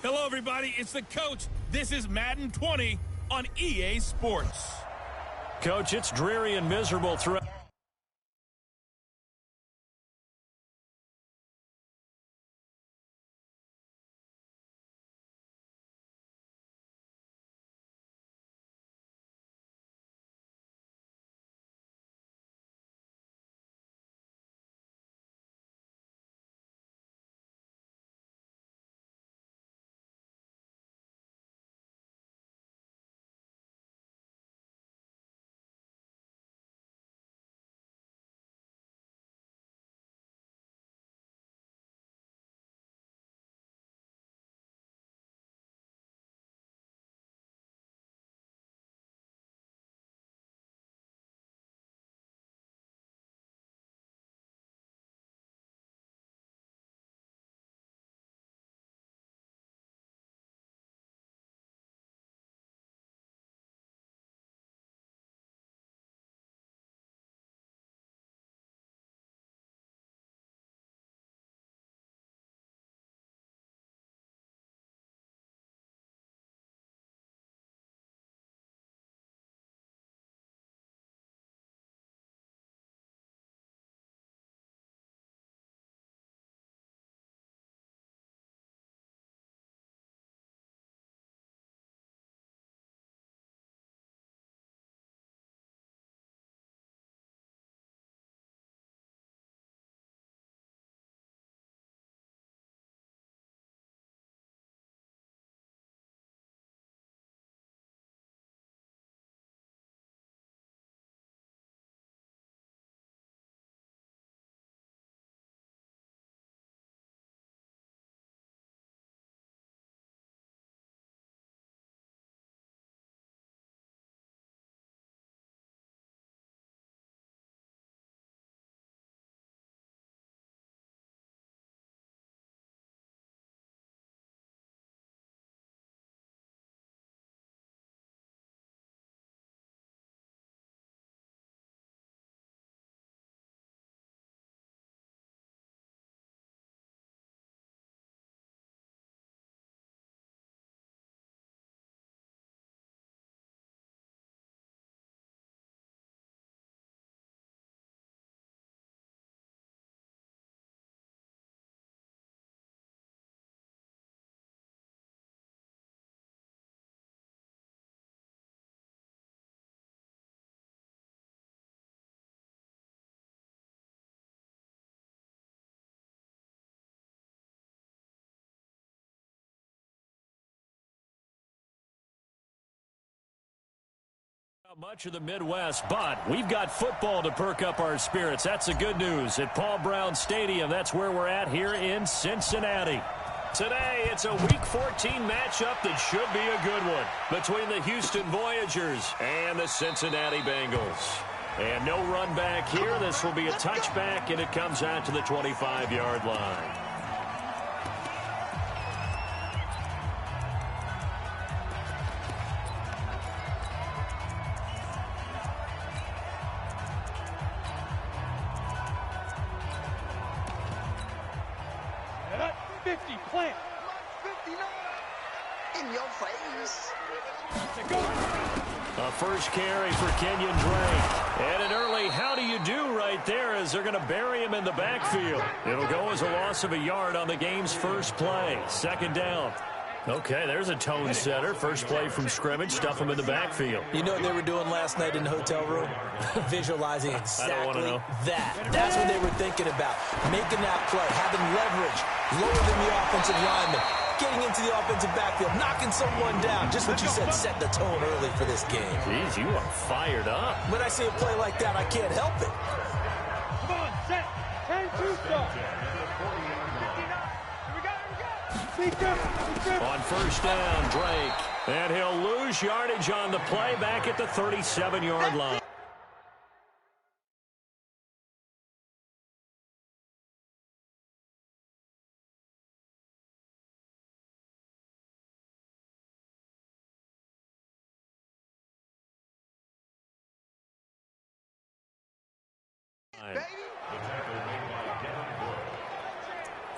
Hello, everybody. It's the coach. This is Madden 20 on EA Sports. Coach, it's dreary and miserable throughout. Much of the Midwest, but we've got football to perk up our spirits. That's the good news at Paul Brown Stadium. That's where we're at here in Cincinnati. Today, it's a Week 14 matchup that should be a good one between the Houston Voyagers and the Cincinnati Bengals. And no run back here. This will be a touchback, and it comes out to the 25-yard line. First carry for Kenyon Drake. And an early how do you do right there as they're going to bury him in the backfield. It'll go as a loss of a yard on the game's first play. Second down. Okay, there's a tone setter. First play from scrimmage, stuff him in the backfield. You know what they were doing last night in the hotel room? Visualizing exactly that. That's what they were thinking about. Making that play, having leverage, lower than the offensive lineman, getting into the offensive backfield, knocking someone down. Just what you said, set the tone early for this game. Jeez, you are fired up. When I see a play like that, I can't help it. Come on, set. 10-2 stop. On first down, Drake. And he'll lose yardage on the play back at the 37-yard line.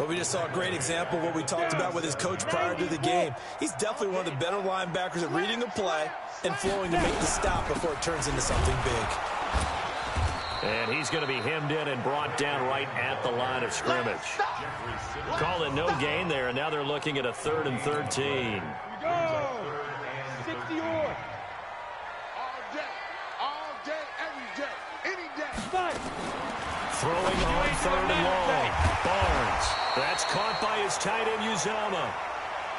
Well, we just saw a great example of what we talked about with his coach prior to the game. He's definitely one of the better linebackers at reading a play and flowing to make the stop before it turns into something big. And he's going to be hemmed in and brought down right at the line of scrimmage. Call it no gain there, and now they're looking at a 3rd and 13. Go! 60 or. All day, every day, any day. Fight! Throwing on 3rd and long. Barnes. That's caught by his tight end, Uzama.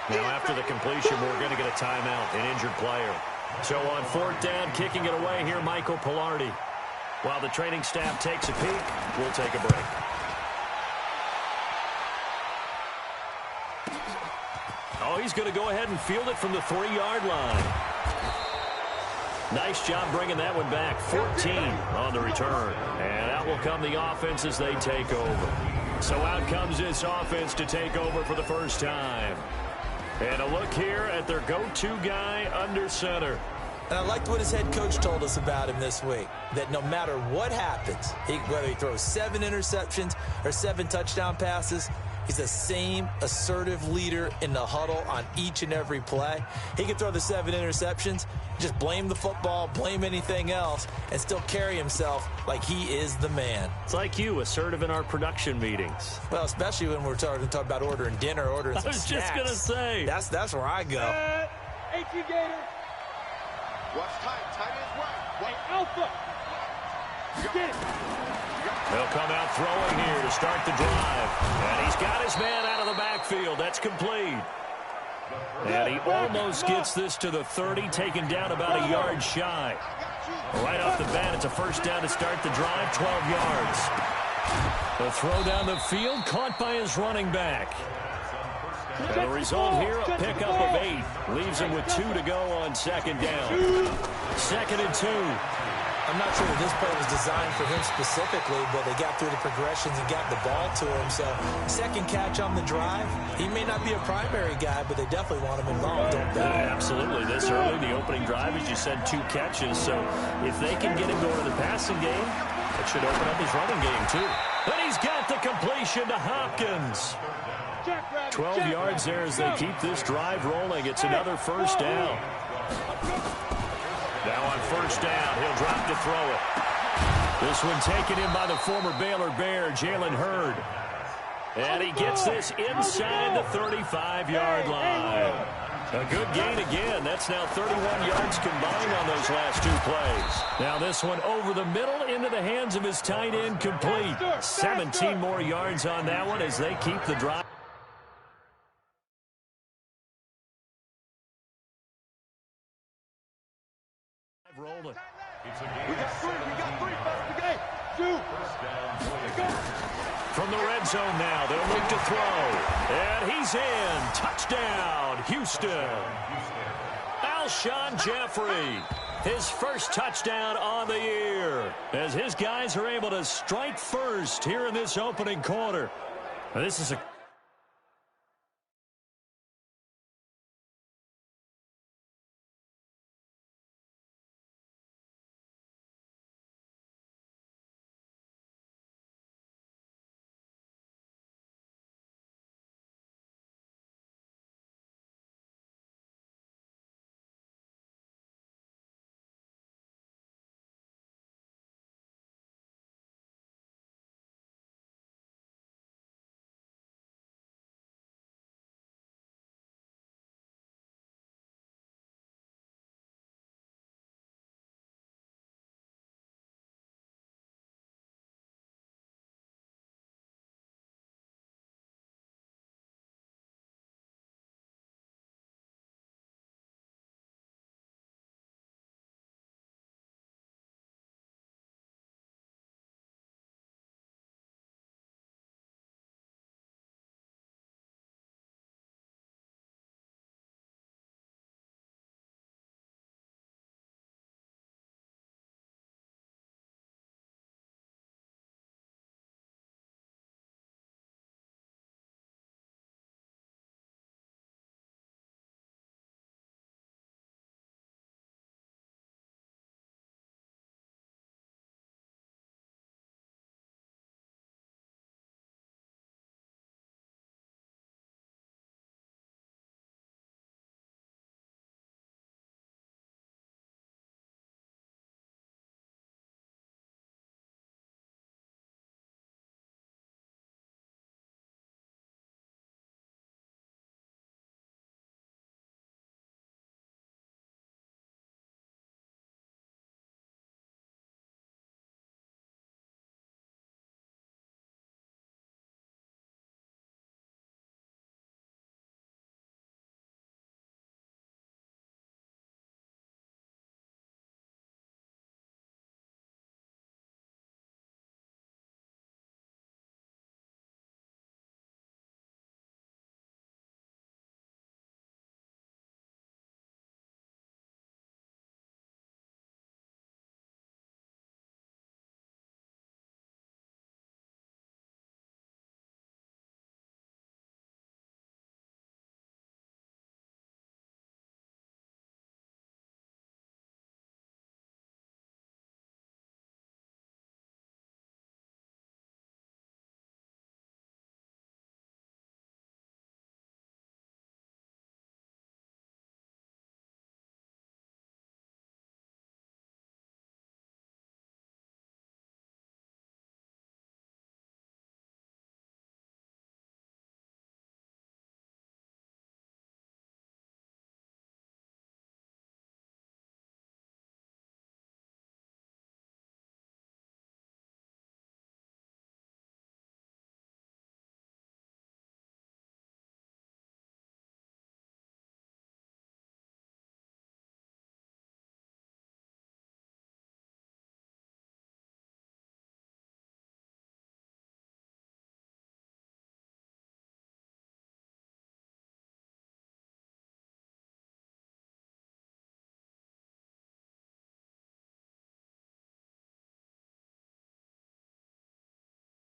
Now after the completion, we're going to get a timeout, an injured player. So on 4th down, kicking it away here, Michael Pilardi. While the training staff takes a peek, we'll take a break. Oh, he's going to go ahead and field it from the 3-yard line. Nice job bringing that one back. 14 on the return. And out will come the offense as they take over. So out comes this offense to take over for the first time. And a look here at their go-to guy under center. And I liked what his head coach told us about him this week, that no matter what happens, whether he throws 7 interceptions or 7 touchdown passes, he's the same assertive leader in the huddle on each and every play. He can throw the 7 interceptions, just blame the football, blame anything else, and still carry himself like he is the man. It's like you, assertive in our production meetings. Well, especially when we're talking about ordering dinner, ordering some snacks. I was just going to say. That's where I go. 18 Gator. What's tight? Tight is right. Hey, Alpha. Get it. They'll come out throwing here to start the drive. And he's got his man out of the backfield. That's complete. And he almost gets this to the 30, taken down about a yard shy. Right off the bat, it's a first down to start the drive, 12 yards. The throw down the field, caught by his running back. And the result here, a pickup of 8. Leaves him with 2 to go on 2nd down. 2nd and 2. I'm not sure that this play was designed for him specifically, but they got through the progressions and got the ball to him. So, 2nd catch on the drive. He may not be a primary guy, but they definitely want him involved, don't they? Absolutely. This early, the opening drive, as you said, 2 catches. So, if they can get him going in the passing game, it should open up his running game, too. But he's got the completion to Hopkins. 12 yards there as they keep this drive rolling. It's another first down. Now on first down, he'll drop to throw it. This one taken in by the former Baylor Bear, Jalen Hurd. And he gets this inside the 35-yard line. A good gain again. That's now 31 yards combined on those last 2 plays. Now this one over the middle into the hands of his tight end, complete. 17 more yards on that one as they keep the drive rolling. We got 3. Fast again. 2. From the red zone now, they'll look to throw. And he's in. Touchdown, Houston. Alshon Jeffrey, his first touchdown on the year, as his guys are able to strike first here in this opening quarter. This is a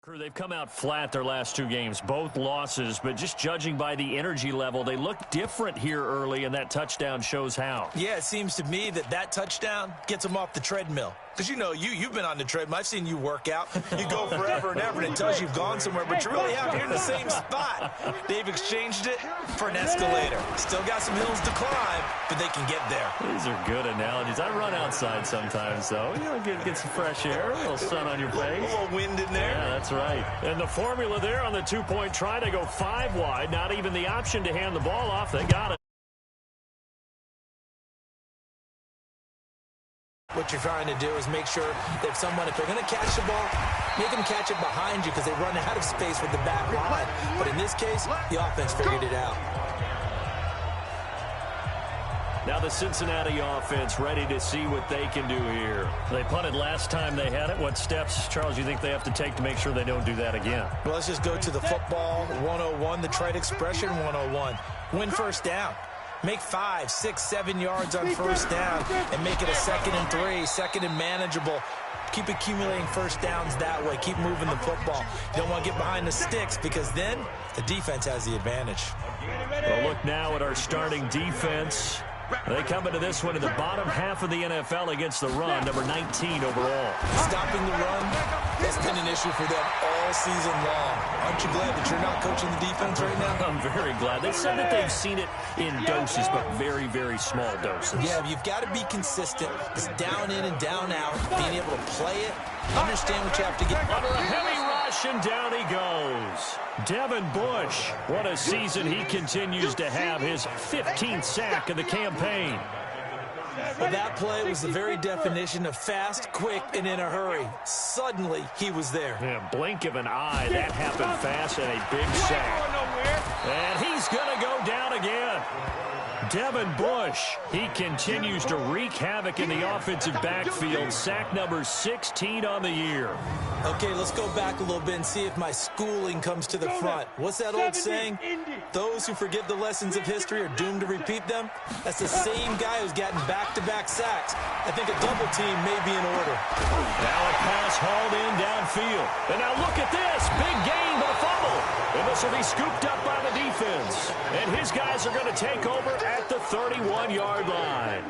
They've come out flat their last two games, both losses, but just judging by the energy level, they look different here early, and that touchdown shows how. Yeah, it seems to me that touchdown gets them off the treadmill. Because, you know, you've been on the treadmill. I've seen you work out. You go forever and ever, and it tells you've gone somewhere, but you're really out here in the same spot. They've exchanged it for an escalator. Still got some hills to climb, but they can get there. These are good analogies. I run outside sometimes, though. You know, get some fresh air, a little sun on your face. A little wind in there. Yeah, that's right. And the formula there on the two-point try, they go 5 wide. Not even the option to hand the ball off. They got it. What you're trying to do is make sure that if they're going to catch the ball, make them catch it behind you because they run out of space with the back line. But in this case, the offense figured it out. Now the Cincinnati offense ready to see what they can do here. They punted last time they had it. What steps, Charles, you think they have to take to make sure they don't do that again? Well, let's just go to the football 101, the trade expression 101. Win first down. Make 5, 6, 7 yards on first down and make it a 2nd and 3, 2nd and manageable. Keep accumulating first downs that way. Keep moving the football. You don't want to get behind the sticks because then the defense has the advantage. Well, look now at our starting defense. They come into this one in the bottom half of the NFL against the run, number 19 overall. Stopping the run has been an issue for them all season long. Aren't you glad that you're not coaching the defense right now? I'm very glad. They said that they've seen it in doses, but very, very small doses. Yeah, you've got to be consistent. It's down in and down out, being able to play it, understand what you have to get. Under a heavy rush, and down he goes. Devin Bush, what a season he continues to have, his 15th sack of the campaign. Well, that play was the very definition of fast, quick, and in a hurry. Suddenly, he was there. Yeah, blink of an eye, that happened fast, and a big sack. And he's going to go down again. Devin Bush, he continues to wreak havoc in the offensive backfield. Sack number 16 on the year. Okay, let's go back a little bit and see if my schooling comes to the front. What's that old saying? Those who forget the lessons of history are doomed to repeat them. That's the same guy who's gotten back-to-back sacks. I think a double team may be in order. Now a pass hauled in downfield. And now look at this. Big gain, but a fumble. And this will be scooped up by the defense. And his guys are going to take over at the 31-yard line.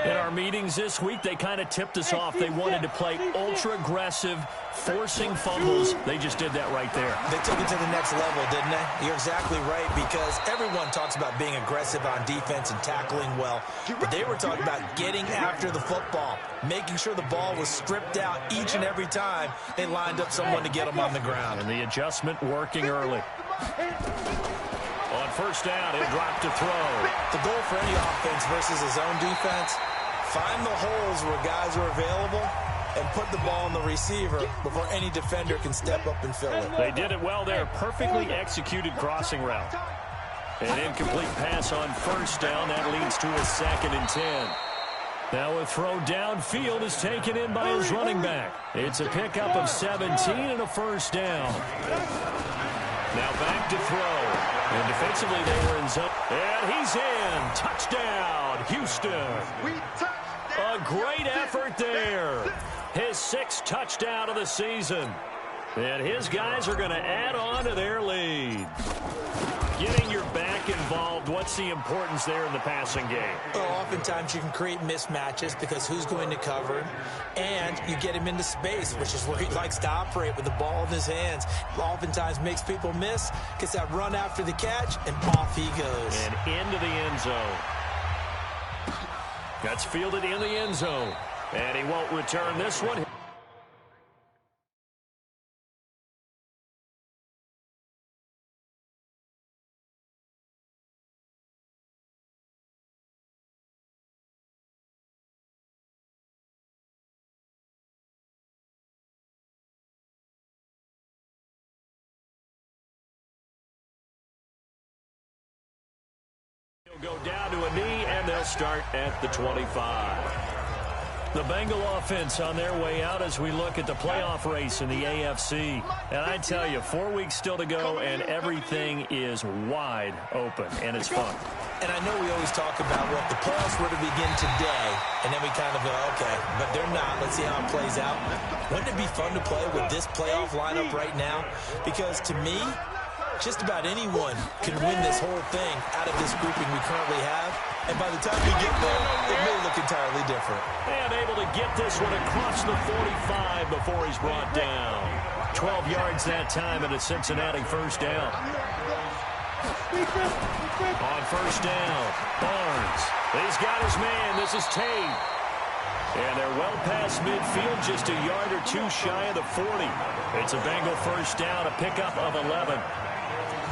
In our meetings this week, they kind of tipped us off. They wanted to play ultra-aggressive, forcing fumbles. They just did that right there. They took it to the next level, didn't they? You're exactly right, because everyone talks about being aggressive on defense and tackling well. But they were talking about getting after the football, making sure the ball was stripped out each and every time they lined up someone to get them on the ground. And the adjustment working early. On first down, he'll drop to throw. The goal for any offense versus his own defense, find the holes where guys are available and put the ball on the receiver before any defender can step up and fill it. They did it well there. Perfectly executed crossing route. An incomplete pass on first down. That leads to a 2nd and 10. Now a throw downfield is taken in by his running back. It's a pickup of 17 and a first down. Now back to throw. And defensively, they were in zone. And he's in. Touchdown, Houston. A great effort there. His 6th touchdown of the season. And his guys are going to add on to their lead. Getting your back involved, what's the importance there in the passing game? Well, oftentimes you can create mismatches because who's going to cover him, and you get him into space, which is where he likes to operate with the ball in his hands. Oftentimes makes people miss, gets that run after the catch, and off he goes. And into the end zone. That's fielded in the end zone. And he won't return this one. He'll go down to a knee, and they'll start at the 25. The Bengal offense on their way out as we look at the playoff race in the AFC. And I tell you, 4 weeks still to go, and everything is wide open, and it's fun. And I know we always talk about, well, if the playoffs were to begin today, and then we kind of go, okay, but they're not. Let's see how it plays out. Wouldn't it be fun to play with this playoff lineup right now? Because to me, just about anyone can win this whole thing out of this grouping we currently have. And by the time we get there, it may look entirely different. And able to get this one across the 45 before he's brought down. 12 yards that time, and a Cincinnati first down. On first down, Barnes. He's got his man. This is Tate. And they're well past midfield, just a yard or two shy of the 40. It's a Bengal first down, a pickup of 11.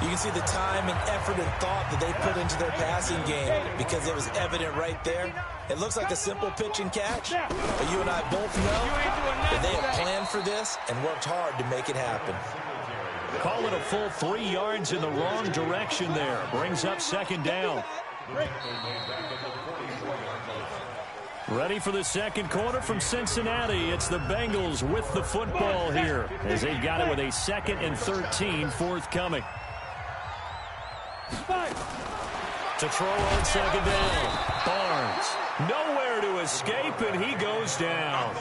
You can see the time and effort and thought that they put into their passing game because it was evident right there. It looks like a simple pitch and catch, but you and I both know that they have planned for this and worked hard to make it happen. Call it a full 3 yards in the wrong direction there. Brings up second down. Ready for the second quarter from Cincinnati. It's the Bengals with the football here as they've got it with a 2nd and 13 forthcoming. To throw on second down. Barnes. Nowhere to escape, and he goes down.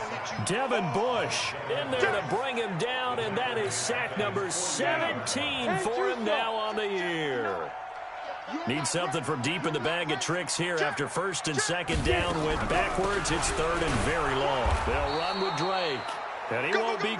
Devin Bush in there to bring him down, and that is sack number 17 for him now on the year. Need something from deep in the bag of tricks here after first and second down went backwards. It's third and very long. They'll run with Drake, and he won't be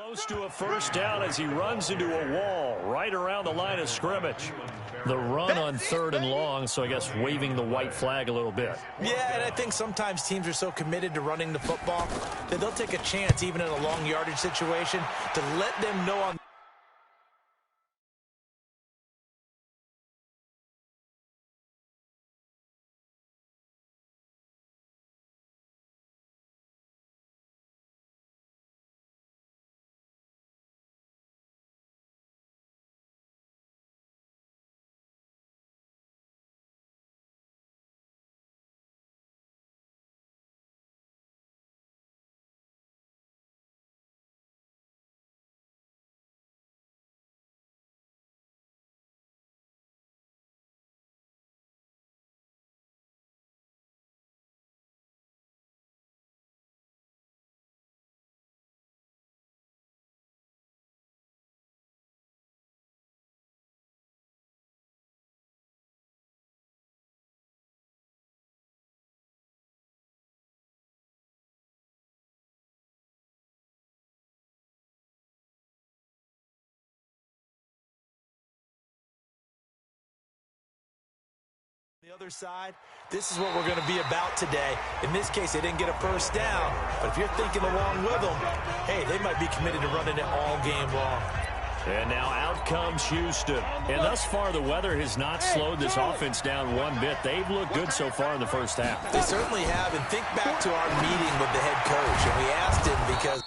Goes to a first down as he runs into a wall right around the line of scrimmage. The run on 3rd and long, so I guess waving the white flag a little bit. Yeah, and I think sometimes teams are so committed to running the football that they'll take a chance, even in a long yardage situation, to let them know on the other side. This is what we're going to be about today. In this case, they didn't get a first down, but if you're thinking along with them, hey, they might be committed to running it all game long. And now out comes Houston. And thus far, the weather has not slowed this offense down one bit. They've looked good so far in the first half. They certainly have, and think back to our meeting with the head coach, and we asked him because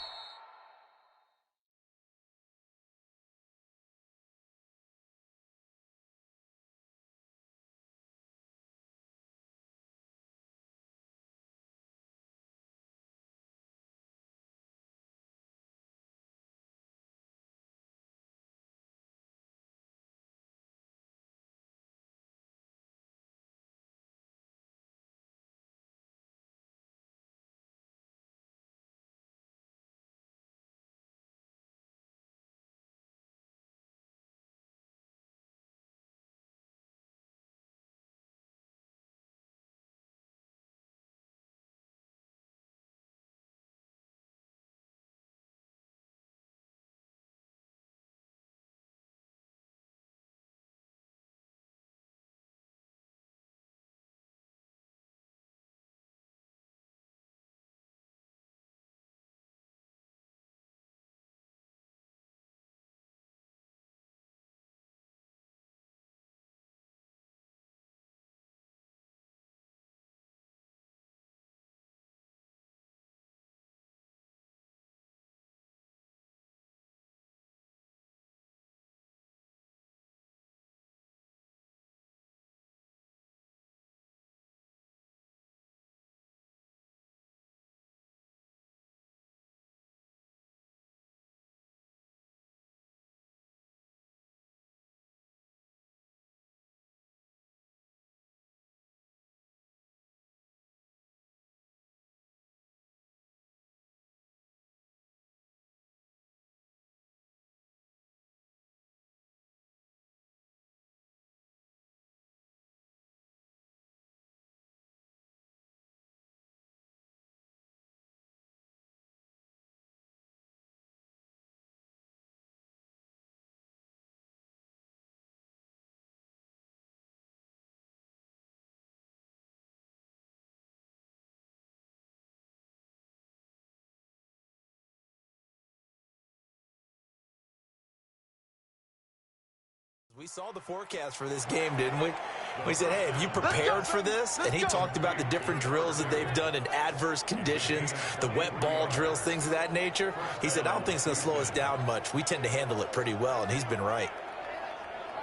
we saw the forecast for this game, didn't we? We said, hey, have you prepared for this? And he talked about the different drills that they've done in adverse conditions, the wet ball drills, things of that nature. He said, I don't think it's going to slow us down much. We tend to handle it pretty well, and he's been right.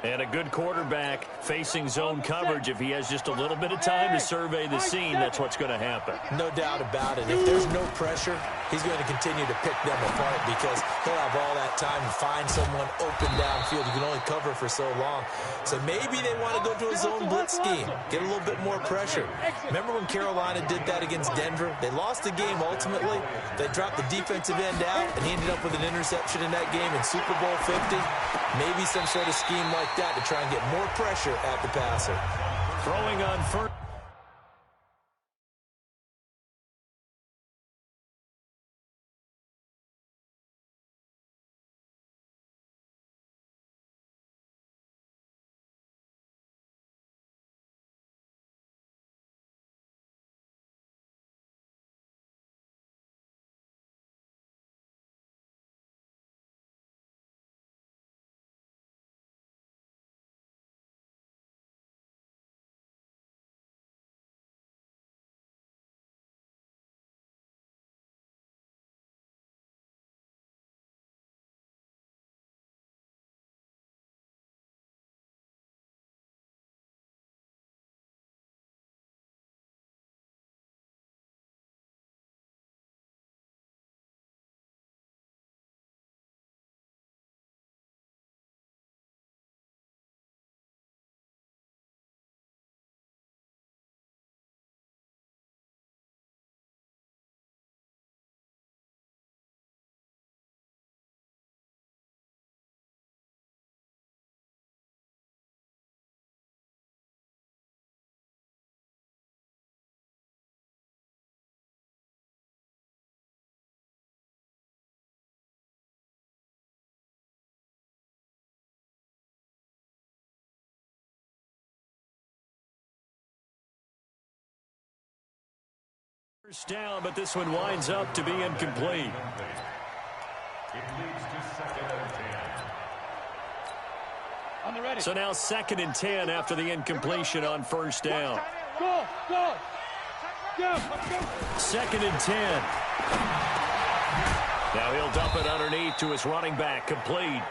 And a good quarterback facing zone coverage. If he has just a little bit of time to survey the scene, that's what's going to happen. No doubt about it. If there's no pressure, he's going to continue to pick them apart because he'll have all that time to find someone open downfield. You can only cover for so long. So maybe they want to go to a zone blitz scheme, get a little bit more pressure. Remember when Carolina did that against Denver? They lost the game ultimately. They dropped the defensive end out, and he ended up with an interception in that game in Super Bowl 50. Maybe some sort of scheme like that to try and get more pressure at the passer. Throwing on first. First down, but this one winds up to be incomplete. On the ready. So now 2nd and 10 after the incompletion on first down. Go, go. Go. 2nd and 10. Now he'll dump it underneath to his running back, complete.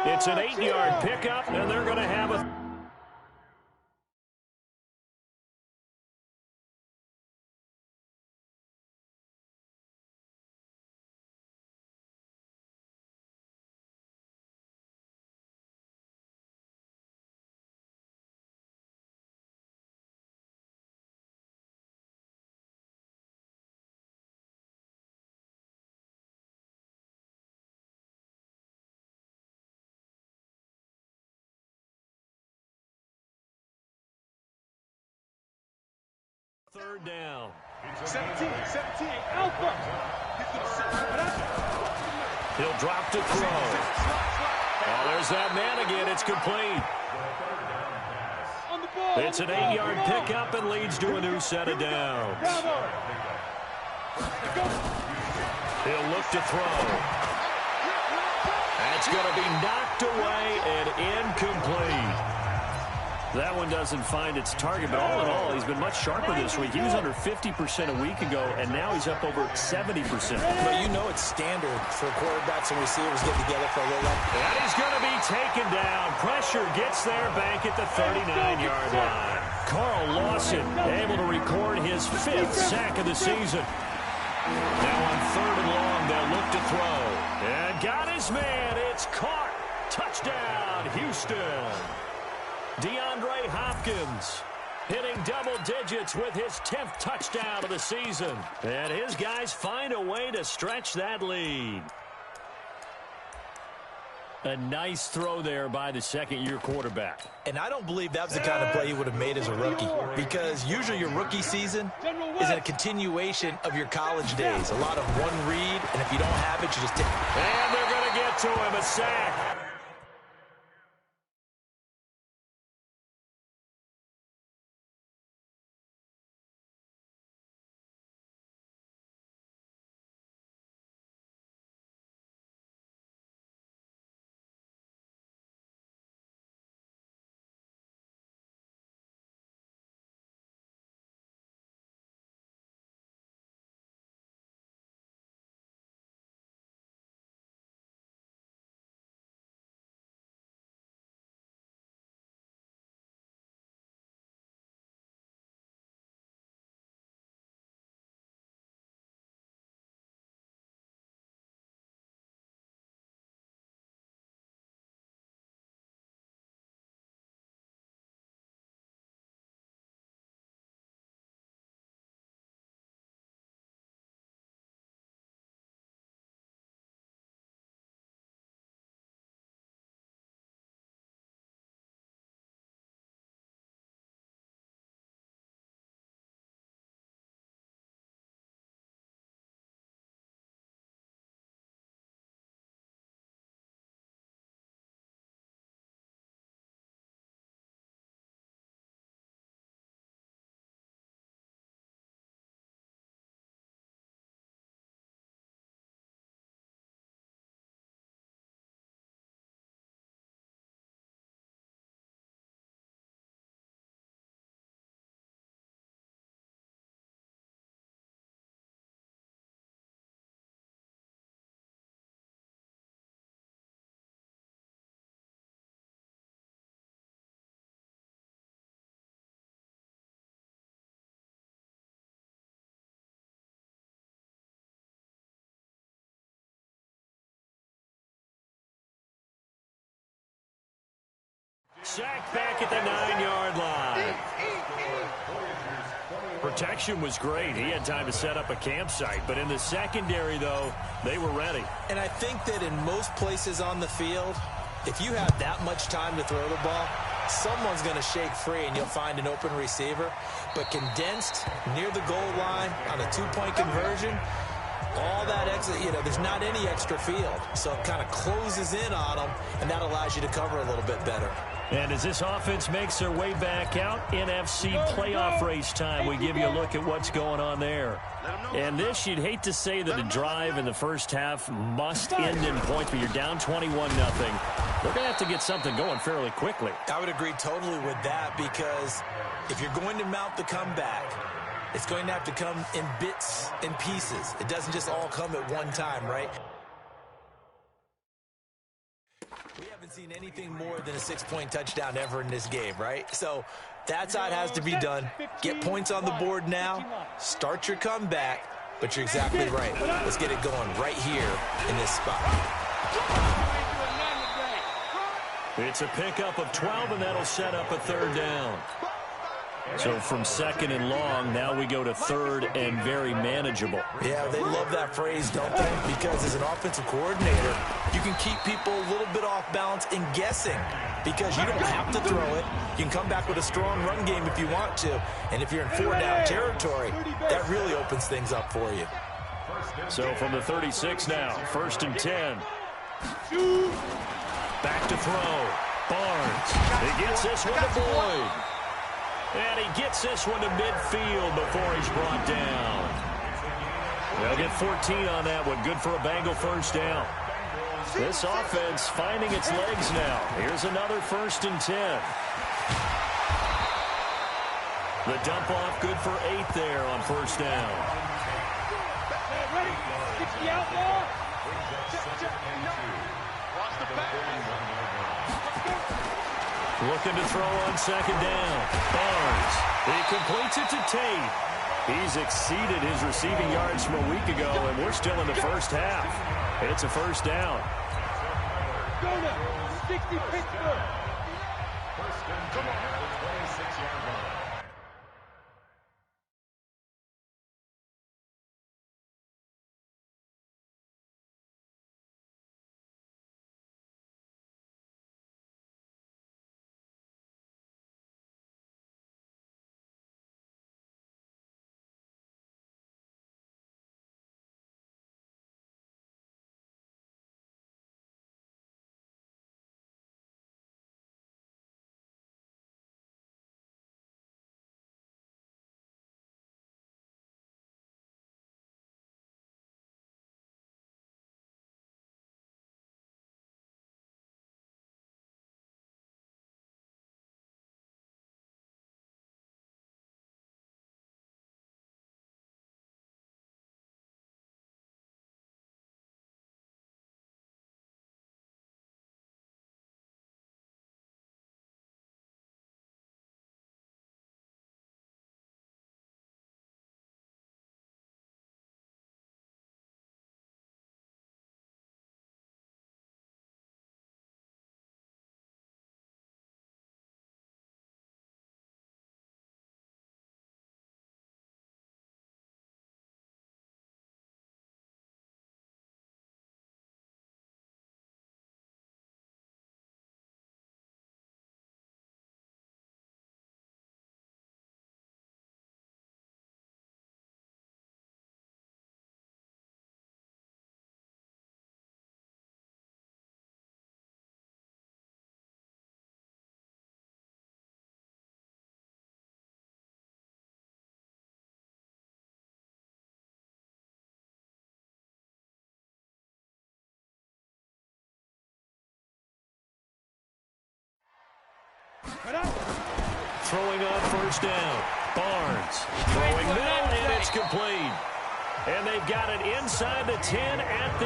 It's an 8-yard pickup, and they're going to have a... Third down. 17, Alpha. He'll drop to throw. Oh, there's that man again. It's complete. On the ball. It's an 8-yard pickup and leads to a new set of downs. He'll look to throw. That's going to be knocked away and incomplete. That one doesn't find its target, but all in all, he's been much sharper this week. He was under 50% a week ago, and now he's up over 70%. But you know it's standard for quarterbacks and receivers get together for a little while. And he's going to be taken down. Pressure gets there back at the 39-yard line. Carl Lawson able to record his 5th sack of the season. Now on 3rd and long, they'll look to throw. And got his man. It's caught. Touchdown, Houston. DeAndre Hopkins hitting double digits with his 10th touchdown of the season. And his guys find a way to stretch that lead. A nice throw there by the second-year quarterback. And I don't believe that was the kind of play he would have made as a rookie, because usually your rookie season is a continuation of your college days. A lot of one read, and if you don't have it, you just take it. And they're going to get to him, a sack. Sack back at the 9-yard line. Protection was great. He had time to set up a campsite. But in the secondary, though, they were ready. And I think that in most places on the field, if you have that much time to throw the ball, someone's going to shake free and you'll find an open receiver. But condensed near the goal line on a 2-point conversion, All that extra, there's not any extra field. So it kind of closes in on them, and that allows you to cover a little bit better. And as this offense makes their way back out, NFC playoff race time, we give you a look at what's going on there. And this, you'd hate to say that a drive in the first half must end in points, but you're down 21-0. They're going to have to get something going fairly quickly. I would agree totally with that, because if you're going to mount the comeback, it's going to have to come in bits and pieces. It doesn't just all come at one time, right? We haven't seen anything more than a 6-point touchdown ever in this game, right? So that's how it has to be done. Get points on the board now. Start your comeback. But you're exactly right. Let's get it going right here in this spot. It's a pickup of 12, and that'll set up a third down. So from second and long, now we go to third and very manageable. Yeah, they love that phrase, don't they? Because as an offensive coordinator, you can keep people a little bit off balance and guessing, because you don't have to throw it. You can come back with a strong run game if you want to. And if you're in 4-down territory, that really opens things up for you. So from the 36 now, 1st and 10. Back to throw. Barnes. He gets this one to Boyd. And he gets this one to midfield before he's brought down. They'll get 14 on that one. Good for a Bengal first down. This offense finding its legs now. Here's another 1st and 10. The dump off good for 8 there on 1st down. Ready? It's the outlaw. Watch the pass. Looking to throw on 2nd down. Barnes. He completes it to Tate. He's exceeded his receiving yards from a week ago, and we're still in the first half. It's a 1st down. Go now. 60 Pittsburgh. Come on. 26-yard line. Throwing on 1st down. Barnes. Throwing middle, and it's complete. And they've got it inside the 10 at the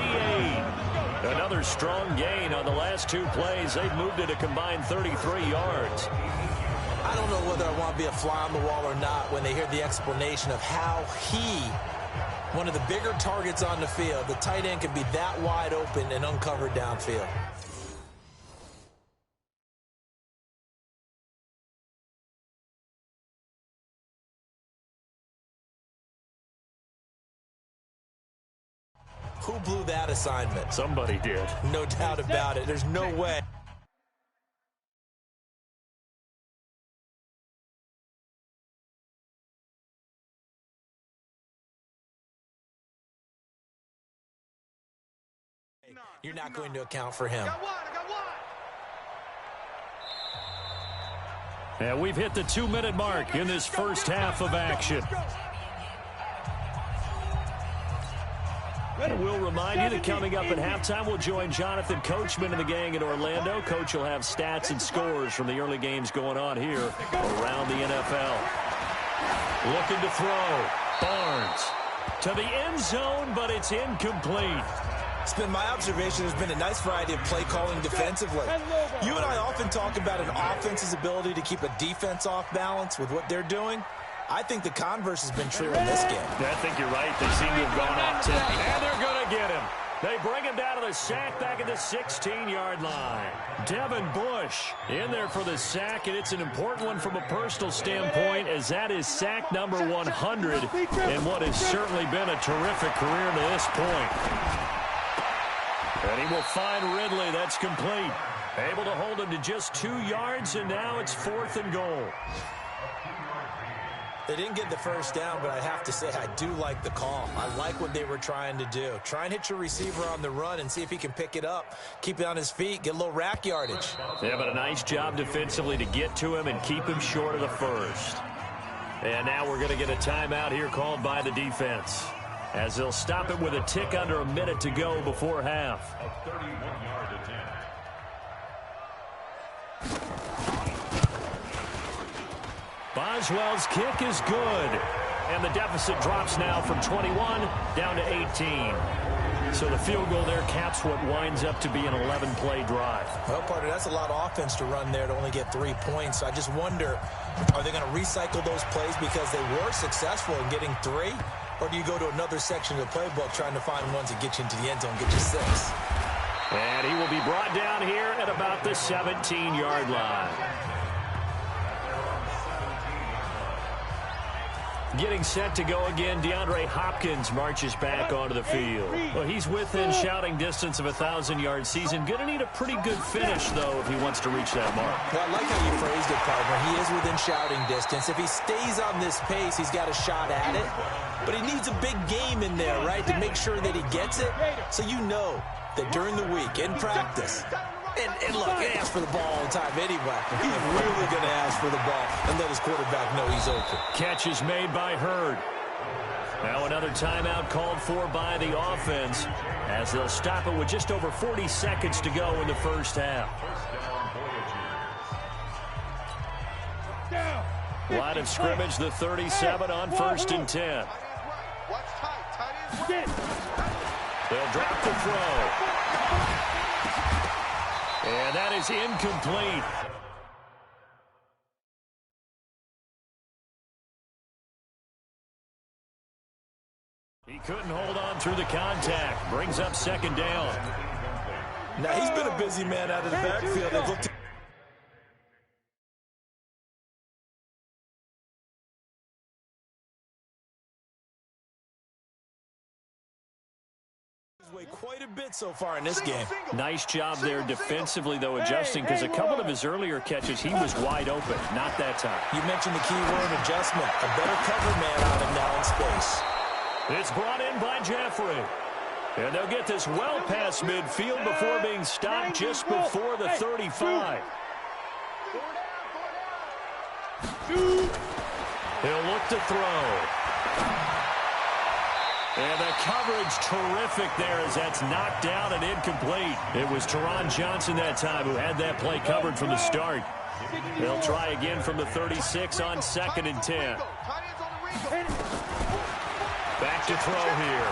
8. Another strong gain on the last 2 plays. They've moved it a combined 33 yards. I don't know whether I want to be a fly on the wall or not when they hear the explanation of how one of the bigger targets on the field, the tight end, can be that wide open and uncovered downfield. Who blew that assignment? Somebody did. No doubt about it. There's no way. you're not going to account for him. And we've hit the 2-minute mark in this first half of action. And we'll remind you that coming up at halftime, we'll join Jonathan Coachman and the gang in Orlando. Coach will have stats and scores from the early games going on here around the NFL. Looking to throw. Barnes to the end zone, but it's incomplete. It's been my observation there's been a nice variety of play calling defensively. You and I often talk about an offense's ability to keep a defense off balance with what they're doing. I think the converse has been true in this game. I think you're right. They seem to have gone off tip. And they're going to get him. They bring him down to the sack back at the 16-yard line. Devin Bush in there for the sack, and it's an important one from a personal standpoint, as that is sack number 100 in what has certainly been a terrific career to this point. And he will find Ridley. That's complete. Able to hold him to just 2 yards, and now it's 4th and goal. They didn't get the first down, but I have to say I do like the call. I like what they were trying to do. Try and hit your receiver on the run and see if he can pick it up, keep it on his feet, get a little rack yardage. Yeah, but a nice job defensively to get to him and keep him short of the first. And now we're going to get a timeout here called by the defense, as they'll stop it with a tick under a minute to go before half. A 31-yard attempt. Boswell's kick is good. And the deficit drops now from 21 down to 18. So the field goal there caps what winds up to be an 11-play drive. Well, partner, that's a lot of offense to run there to only get 3 points. So I just wonder, are they going to recycle those plays because they were successful in getting 3? Or do you go to another section of the playbook trying to find ones that get you into the end zone, get you 6? And he will be brought down here at about the 17-yard line. Getting set to go again, DeAndre Hopkins marches back onto the field. Well, he's within shouting distance of a 1,000-yard season. Going to need a pretty good finish, though, if he wants to reach that mark. Well, I like how you phrased it, partner. He is within shouting distance. If he stays on this pace, he's got a shot at it. But he needs a big game in there, right, to make sure that he gets it. So you know that during the week, in practice, and look, he asks for the ball all the time anyway. He's really going to ask for the ball and let his quarterback know he's open. Catch is made by Hurd. Now another timeout called for by the offense, as they'll stop it with just over 40 seconds to go in the first half. Line of scrimmage, the 37 on 1st and 10. They'll drop the throw. And that is incomplete. He couldn't hold on through the contact. Brings up 2nd down. Now, he's been a busy man out of the backfield. They've looked quite a bit so far in this game. Nice job there defensively, though, adjusting, because a couple of his earlier catches, he was wide open. Not that time. You mentioned the key word, adjustment. A better cover man on him now in space. It's brought in by Jeffrey. And they'll get this well past midfield before being stopped just before the 35. He'll look to throw. And the coverage terrific there as that's knocked down and incomplete. It was Teron Johnson that time who had that play covered from the start. They'll try again from the 36 on 2nd and 10. Back to throw here.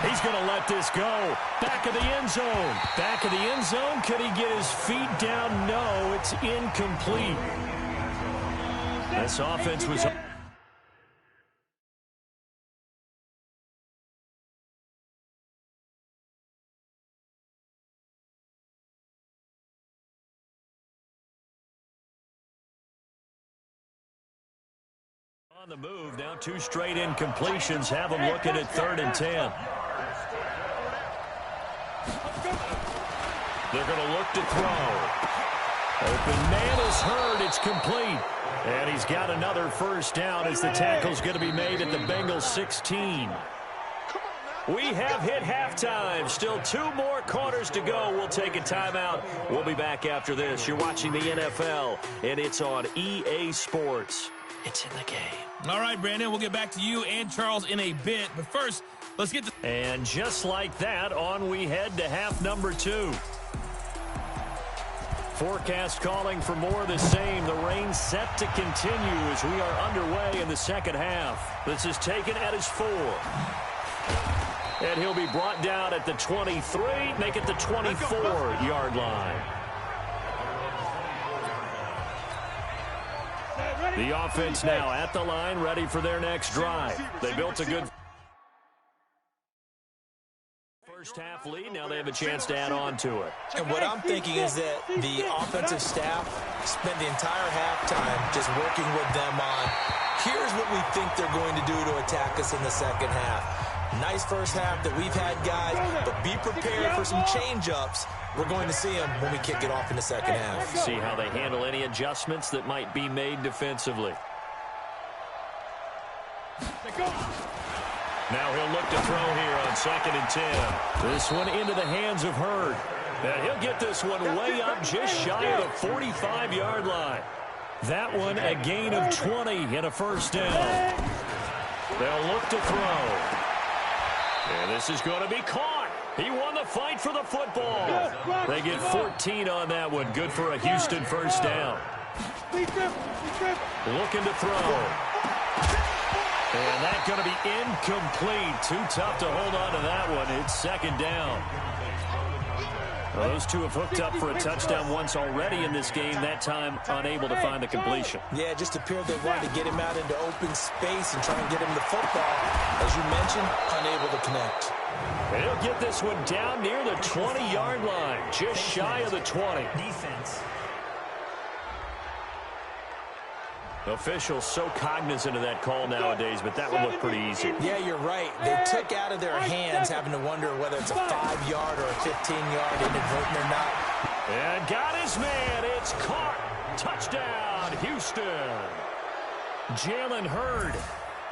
He's going to let this go. Back of the end zone. Back of the end zone. Could he get his feet down? No, it's incomplete. This offense was on the move. Now 2 straight incompletions have them looking at 3rd and 10. They're going to look to throw. Open man is Hurd. It's complete. And he's got another first down as the tackle's going to be made at the Bengals 16. We have hit halftime. Still 2 more quarters to go. We'll take a timeout. We'll be back after this. You're watching the NFL, and it's on EA Sports. It's in the game. All right, Brandon, we'll get back to you and Charles in a bit. But first, let's get to... And just like that, on we head to half number 2. Forecast calling for more of the same. The rain set to continue as we are underway in the second half. This is taken at his 4. And he'll be brought down at the 23, make it the 24-yard line. The offense now at the line, ready for their next drive. They built a good first half lead. Now they have a chance to add on to it. And what I'm thinking is that the offensive staff spent the entire halftime just working with them on, here's what we think they're going to do to attack us in the second half. Nice first half that we've had, guys, but be prepared for some change-ups. We're going to see them when we kick it off in the second half. See how they handle any adjustments that might be made defensively. Now he'll look to throw here on 2nd and 10. This one into the hands of Hurd. And he'll get this one way up just shy of the 45-yard line. That one a gain of 20 and a first down. They'll look to throw. And this is going to be caught. He won the fight for the football. They get 14 on that one. Good for a Houston first down. Looking to throw. And that's going to be incomplete. Too tough to hold on to that one. It's 2nd down. Well, those two have hooked up for a touchdown once already in this game, that time unable to find the completion. Yeah, it just appeared they wanted to get him out into open space and try and get him the football. As you mentioned, unable to connect. And he'll get this one down near the 20-yard line, just shy of the 20. Defense. Officials so cognizant of that call nowadays, but that would look pretty easy. Yeah, you're right. They took out of their hands having to wonder whether it's a 5-yard or a 15-yard inadvertent or not. And got his man. It's caught. Touchdown, Houston. Jalen Hurd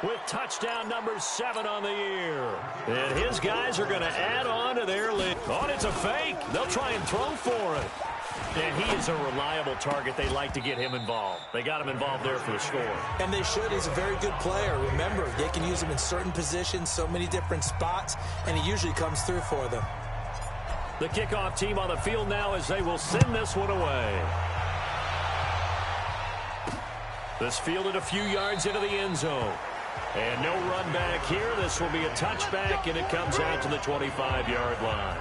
with touchdown number 7 on the year. And his guys are going to add on to their lead. Oh, it's a fake. They'll try and throw for it. And he is a reliable target. They like to get him involved. They got him involved there for the score. And they should. He's a very good player. Remember, they can use him in certain positions, so many different spots, and he usually comes through for them. The kickoff team on the field now as they will send this one away. This fielded a few yards into the end zone. And no run back here. This will be a touchback, and it comes out to the 25-yard line.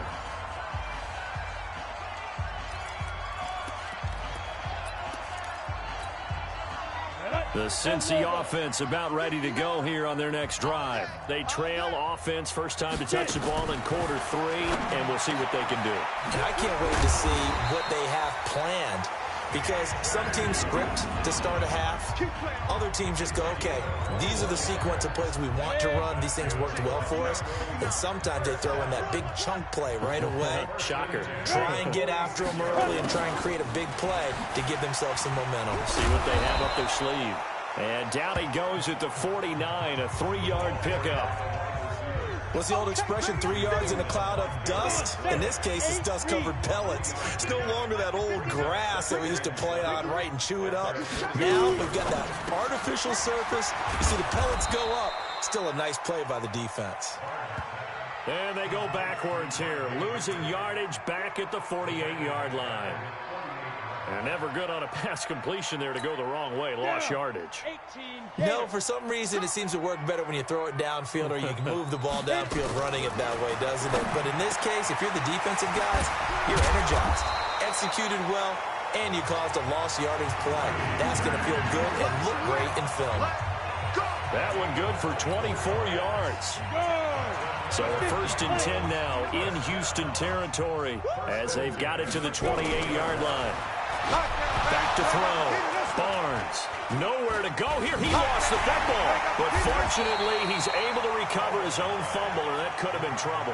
The Cincy offense about ready to go here on their next drive. They trail offense, first time to touch the ball in quarter 3, and we'll see what they can do. And I can't wait to see what they have planned, because some teams script to start a half. Other teams just go, okay, these are the sequence of plays we want to run. These things worked well for us. And sometimes they throw in that big chunk play right away. Shocker. Try and get after them early and try and create a big play to give themselves some momentum. See what they have up their sleeve. And down he goes at the 49, a 3-yard pickup. What's the old expression, 3 yards in a cloud of dust? In this case, it's dust-covered pellets. It's no longer that old grass that we used to play on, right, and chew it up. Now we've got that artificial surface. You see the pellets go up. Still a nice play by the defense. And they go backwards here, losing yardage back at the 48-yard line. And never good on a pass completion there to go the wrong way. Lost yardage. No, for some reason it seems to work better when you throw it downfield or you can move the ball downfield running it that way, doesn't it? But in this case, if you're the defensive guys, you're energized, executed well, and you caused a lost yardage play. That's going to feel good and look great in film. That one good for 24 yards. So a 1st and 10 now in Houston territory as they've got it to the 28-yard line. Back to throw. Barnes. Nowhere to go here. He lost the football. But fortunately, he's able to recover his own fumble, or that could have been trouble.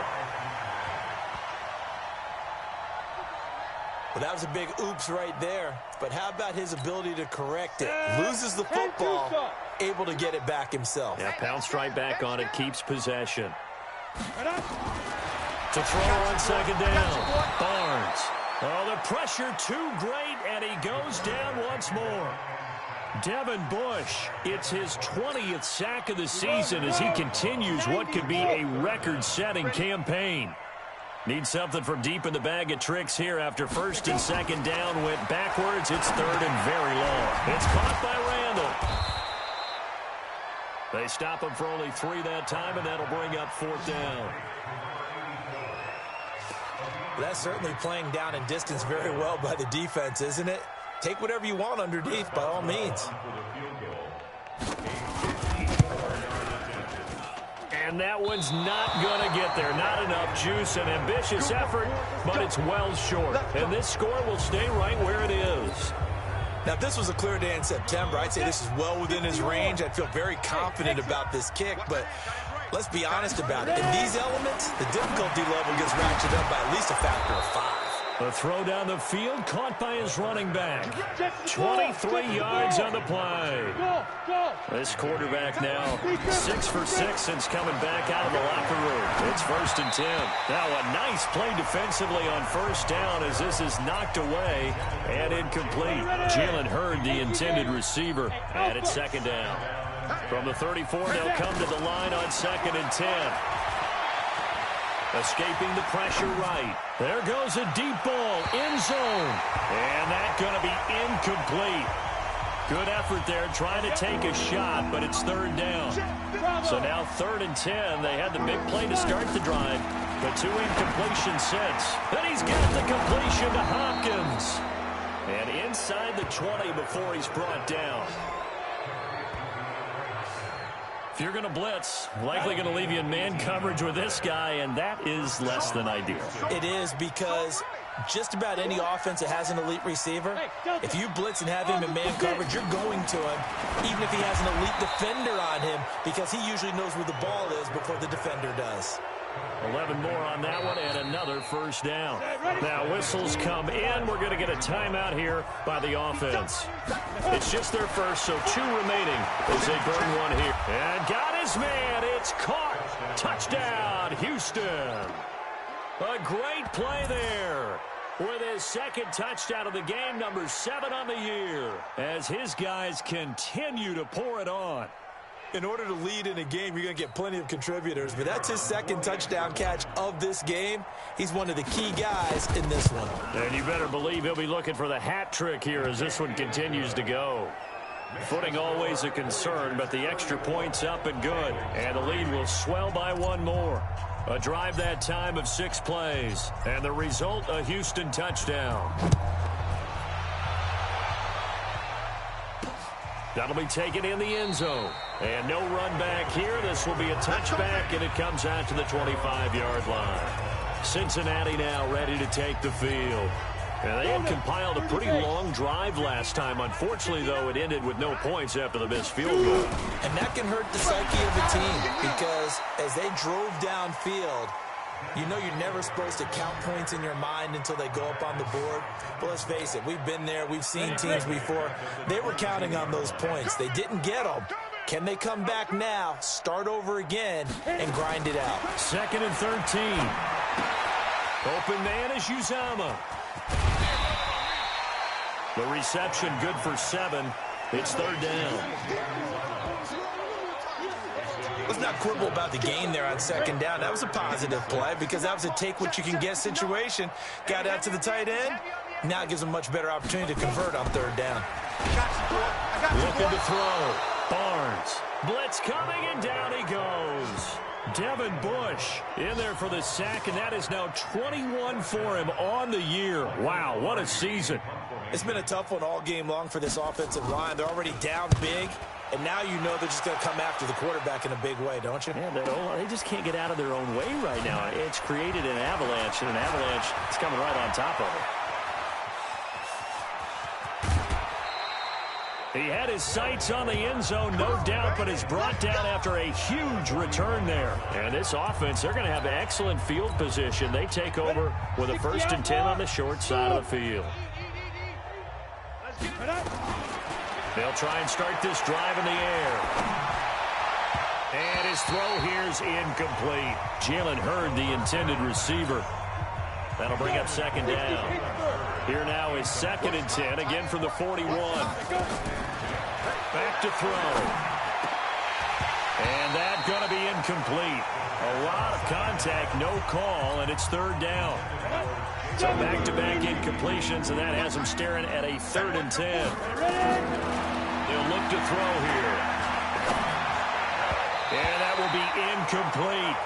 Well, that was a big oops right there. But how about his ability to correct it? Loses the football, able to get it back himself. Yeah, pounced right back on it, keeps possession. To throw on second down, Barnes. Oh, the pressure too great, and he goes down once more. Devin Bush, it's his 20th sack of the season as he continues what could be a record-setting campaign. Needs something from deep in the bag of tricks here after first and second down went backwards. It's third and very long. It's caught by Randall. They stop him for only 3 that time, and that'll bring up fourth down. That's certainly playing down in distance very well by the defense, isn't it? Take whatever you want underneath, by all means. And that one's not going to get there. Not enough juice, an ambitious effort, but it's well short. And this score will stay right where it is. Now, if this was a clear day in September, I'd say this is well within his range. I'd feel very confident about this kick, but let's be honest about it. In these elements, the difficulty level gets ratcheted up by at least a factor of 5. A throw down the field, caught by his running back. 23 yards on the play. This quarterback now 6 for 6 since coming back out of the locker room. It's first and 10. Now a nice play defensively on first down as this is knocked away and incomplete. Jalen Hurd, the intended receiver, and it's second down. From the 34, they'll come to the line on second and 10. Escaping the pressure right. There goes a deep ball, end zone. And that's going to be incomplete. Good effort there trying to take a shot, but it's third down. So now third and 10. They had the big play to start the drive, but 2 incompletions since. Then he's got the completion to Hopkins. And inside the 20 before he's brought down. If you're going to blitz, likely going to leave you in man coverage with this guy, and that is less than ideal. It is because just about any offense that has an elite receiver, if you blitz and have him in man coverage, you're going to him, even if he has an elite defender on him, because he usually knows where the ball is before the defender does. 11 more on that one and another first down. Now whistles come in. We're going to get a timeout here by the offense. It's just their first, so 2 remaining as they burn one here. And got his man. It's caught. Touchdown, Houston. A great play there with his second touchdown of the game, number 7 on the year, as his guys continue to pour it on. In order to lead in a game, you're going to get plenty of contributors, but that's his second touchdown catch of this game. He's one of the key guys in this one. And you better believe he'll be looking for the hat trick here as this one continues to go. Footing always a concern, but the extra point's up and good. And the lead will swell by 1 more. A drive that time of 6 plays. And the result, a Houston touchdown. That'll be taken in the end zone. And no run back here. This will be a touchback, and it comes out to the 25-yard line. Cincinnati now ready to take the field. And they had compiled a pretty long drive last time. Unfortunately, though, it ended with no points after the missed field goal. And that can hurt the psyche of the team because as they drove downfield, you know you're never supposed to count points in your mind until they go up on the board. But let's face it, we've been there. We've seen teams before. They were counting on those points. They didn't get them. Can they come back now, start over again, and grind it out? Second and 13. Open man is Uzama. The reception good for 7. It's third down. Let's not quibble about the gain there on second down. That was a positive play because that was a take-what-you-can-get situation. Got out to the tight end. Now it gives them a much better opportunity to convert on third down. Looking to throw. Barnes. Blitz coming, and down he goes. Devin Bush in there for the sack, and that is now 21 for him on the year. Wow, what a season. It's been a tough one all game long for this offensive line. They're already down big, and now you know they're just going to come after the quarterback in a big way, don't you? Yeah, they just can't get out of their own way right now. It's created an avalanche, and an avalanche is coming right on top of it. He had his sights on the end zone, no doubt, but is brought down after a huge return there. And this offense, they're going to have excellent field position. They take over with a first and 10 on the short side of the field. They'll try and start this drive in the air. And his throw here's incomplete. Jalen Hurd, the intended receiver. That'll bring up second down. Here now is 2nd and 10, again from the 41. Back to throw. And that's going to be incomplete. A lot of contact, no call, and it's 3rd down. So back-to-back incompletions, and that has him staring at a 3rd and 10. They'll look to throw here. And that will be incomplete.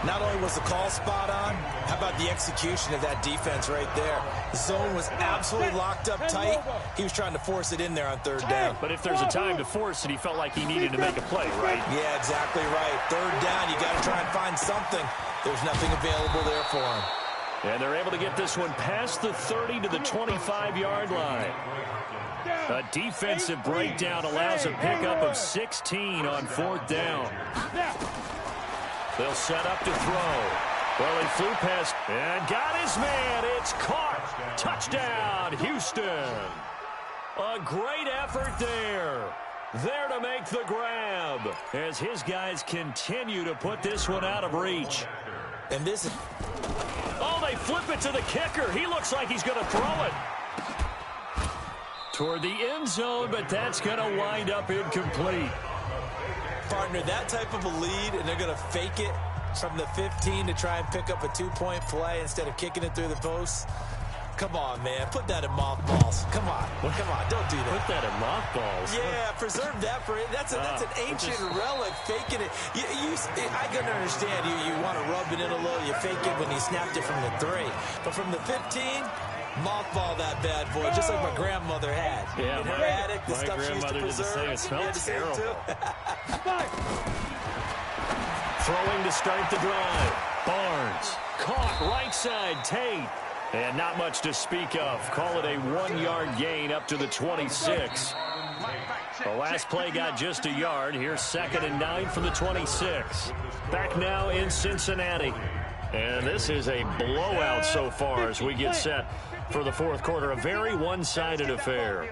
Not only was the call spot on, how about the execution of that defense right there? The zone was absolutely locked up tight. He was trying to force it in there on 3rd down. But if there's a time to force it, he felt like he needed to make a play, right? Yeah, exactly right. 3rd down, you got to try and find something. There's nothing available there for him. And they're able to get this one past the 30 to the 25-yard line. A defensive breakdown allows a pickup of 16 on 4th down. They'll set up to throw. Well, he flew past and got his man. It's caught. Touchdown, Houston. A great effort there. There to make the grab as his guys continue to put this one out of reach. And this is... Oh, they flip it to the kicker. He looks like he's going to throw it toward the end zone, but that's going to wind up incomplete. Partner, that type of a lead, and they're going to fake it from the 15 to try and pick up a 2-point play instead of kicking it through the posts. Come on, man. Put that in mothballs. Come on. Come on. Don't do that. Put that in mothballs. Yeah, preserve that for it. That's an ancient relic. Faking it. I can understand you want to rub it in a little. You fake it when you snapped it from the 3. But from the 15, mothball that bad boy, just like my grandmother had. Yeah, in her attic, the stuff she used to grandmother did the preserve. same. It smelled terrible. Throwing to start the drive. Barnes caught right side. Tate. And not much to speak of. Call it a 1-yard gain up to the 26. The last play got just a yard. Here's 2nd and 9 from the 26. Back now in Cincinnati. And this is a blowout so far as we get set for the 4th quarter. A very one-sided affair.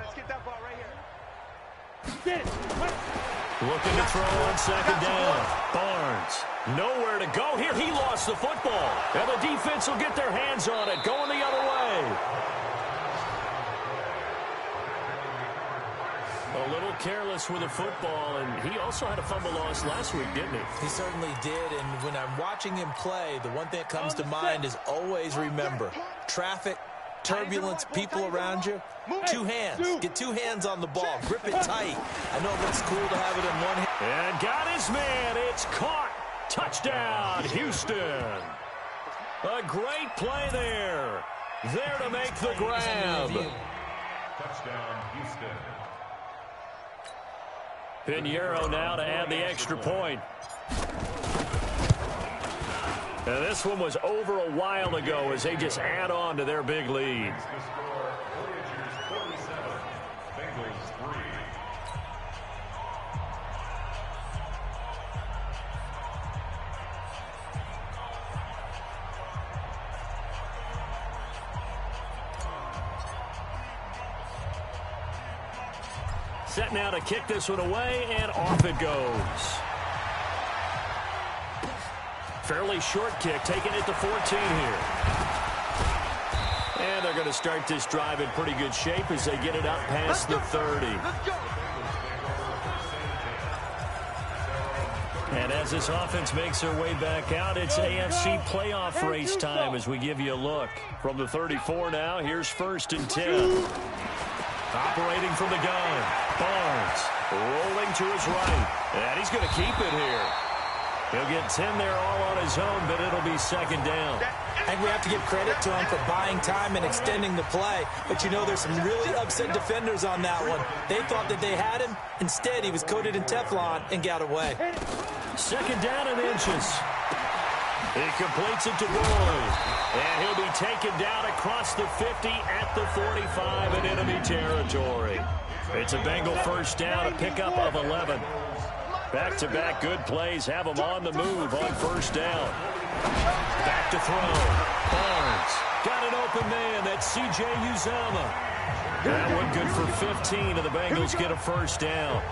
Looking to throw on 2nd down. Barnes. Nowhere to go here. He lost the football. And the defense will get their hands on it. Going the other way. A little careless with the football, and he also had a fumble loss last week, didn't he? He certainly did, and when I'm watching him play, the one thing that comes to mind is always remember, traffic, turbulence, people around you, 2 hands. Get 2 hands on the ball. Grip it tight. I know it looks cool to have it in one hand. And got his man. It's caught. Touchdown, Houston. A great play there. There to make the grab. Touchdown, Houston. Pinheiro now to add the extra point. Now this one was over a while ago as they just add on to their big lead. Voyagers 47, Bengals 3. Set now to kick this one away, and off it goes. Fairly short kick, taking it to 14 here. And they're going to start this drive in pretty good shape as they get it up past the 30. And as this offense makes their way back out, it's AFC playoff race time as we give you a look. From the 34 now, here's 1st and 10. Operating from the gun. Barnes rolling to his right. And he's going to keep it here. He'll get 10 there all on his own, but it'll be 2nd down. I think we have to give credit to him for buying time and extending the play. But, you know, there's some really upset defenders on that one. They thought that they had him. Instead, he was coated in Teflon and got away. 2nd down and inches. He completes it to Boyd. And he'll be taken down across the 50 at the 45 in enemy territory. It's a Bengal 1st down, a pickup of 11. Back-to-back good plays have them on the move on 1st down. Back to throw. Barnes got an open man. That's C.J. Uzama. That one good for 15, and the Bengals get a first down.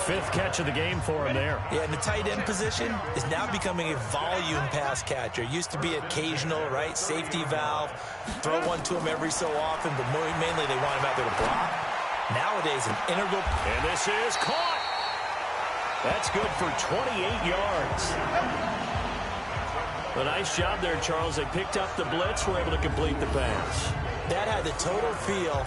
5th catch of the game for him there. Yeah, and the tight end position is now becoming a volume pass catcher. It used to be occasional, right? Safety valve. Throw one to him every so often, but mainly they want him out there to block. Nowadays, an integral. And this is caught. That's good for 28 yards. A nice job there, Charles. They picked up the blitz, were able to complete the pass. That had the total feel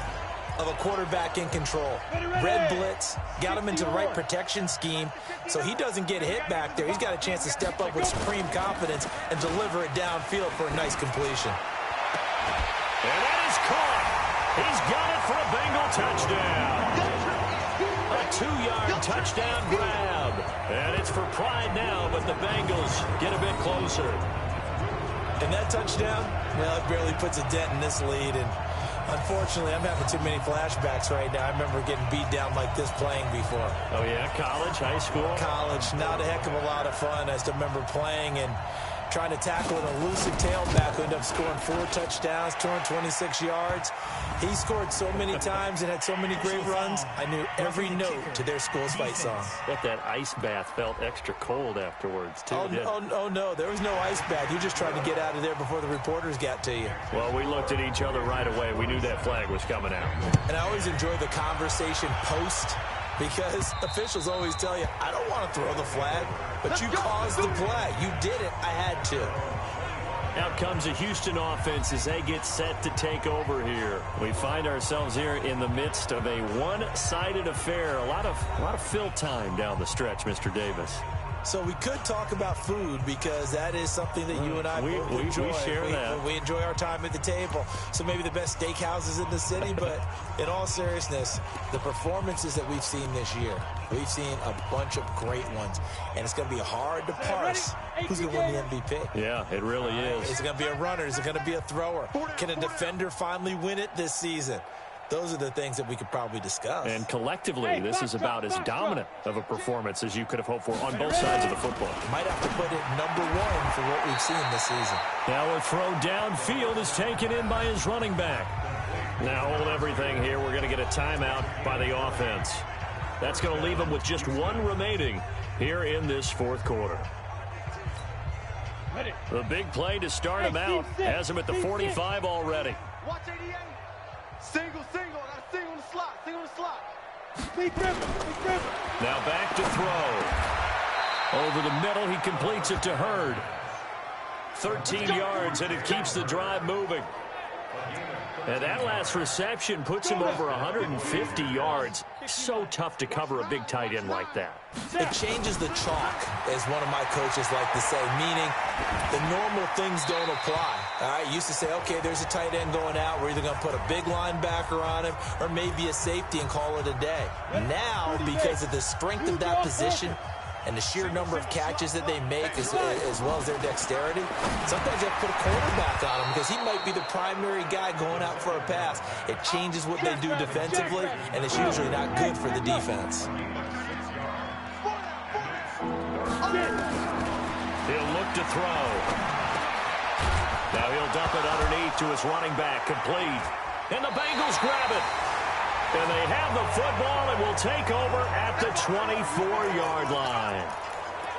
of a quarterback in control. Red blitz, got him into the right protection scheme, so he doesn't get hit back there. He's got a chance to step up with supreme confidence and deliver it downfield for a nice completion. And that is caught. He's got it for a Bengal touchdown. A 2-yard touchdown grab. And it's for pride now, but the Bengals get a bit closer. And that touchdown, well, it barely puts a dent in this lead. And unfortunately, I'm having too many flashbacks right now. I remember getting beat down like this playing before. Oh, yeah? College, high school? College. Not a heck of a lot of fun. I still remember playing and trying to tackle an elusive tailback who ended up scoring 4 touchdowns, 226 yards. He scored so many times and had so many great runs, I knew every note to their school's fight song. Bet that ice bath felt extra cold afterwards, too. Oh, no, there was no ice bath. You just tried to get out of there before the reporters got to you. Well, we looked at each other right away. We knew that flag was coming out. And I always enjoy the conversation post, because officials always tell you, I don't want to throw the flag, but you caused the play. You did it. I had to. Out comes a Houston offense as they get set to take over here. We find ourselves here in the midst of a one-sided affair. A lot of fill time down the stretch, Mr. Davis. So we could talk about food, because that is something that you and I both enjoy. We share that. We enjoy our time at the table. So maybe the best steakhouses in the city, but in all seriousness, the performances that we've seen this year, we've seen a bunch of great ones. And it's going to be hard to parse who's going to win the MVP. Yeah, it really is. Is it going to be a runner? Is it going to be a thrower? Can a defender finally win it this season? Those are the things that we could probably discuss. And collectively, this is about as dominant of a performance as you could have hoped for on both sides of the football. Might have to put it #1 for what we've seen this season. Now a throw downfield is taken in by his running back. Now hold everything here. We're going to get a timeout by the offense. That's going to leave them with just 1 remaining here in this 4th quarter. The big play to start him out has him at the 45 already. Watch 88. Single. I got a single on the slot. Big river. Now back to throw. Over the middle, he completes it to Hurd. 13 yards, and it keeps the drive moving. And that last reception puts him over 150 yards. So tough to cover a big tight end like that. It changes the chalk, as one of my coaches like to say, meaning the normal things don't apply. All right, used to say, okay, there's a tight end going out. We're either going to put a big linebacker on him or maybe a safety and call it a day. Now, because of the strength of that position and the sheer number of catches that they make, as well as their dexterity, sometimes you have to put a quarterback on him because he might be the primary guy going out for a pass. It changes what they do defensively, and it's usually not good for the defense. He'll look to throw. Now he'll dump it underneath to his running back, complete. And the Bengals grab it. And they have the football and will take over at the 24-yard line.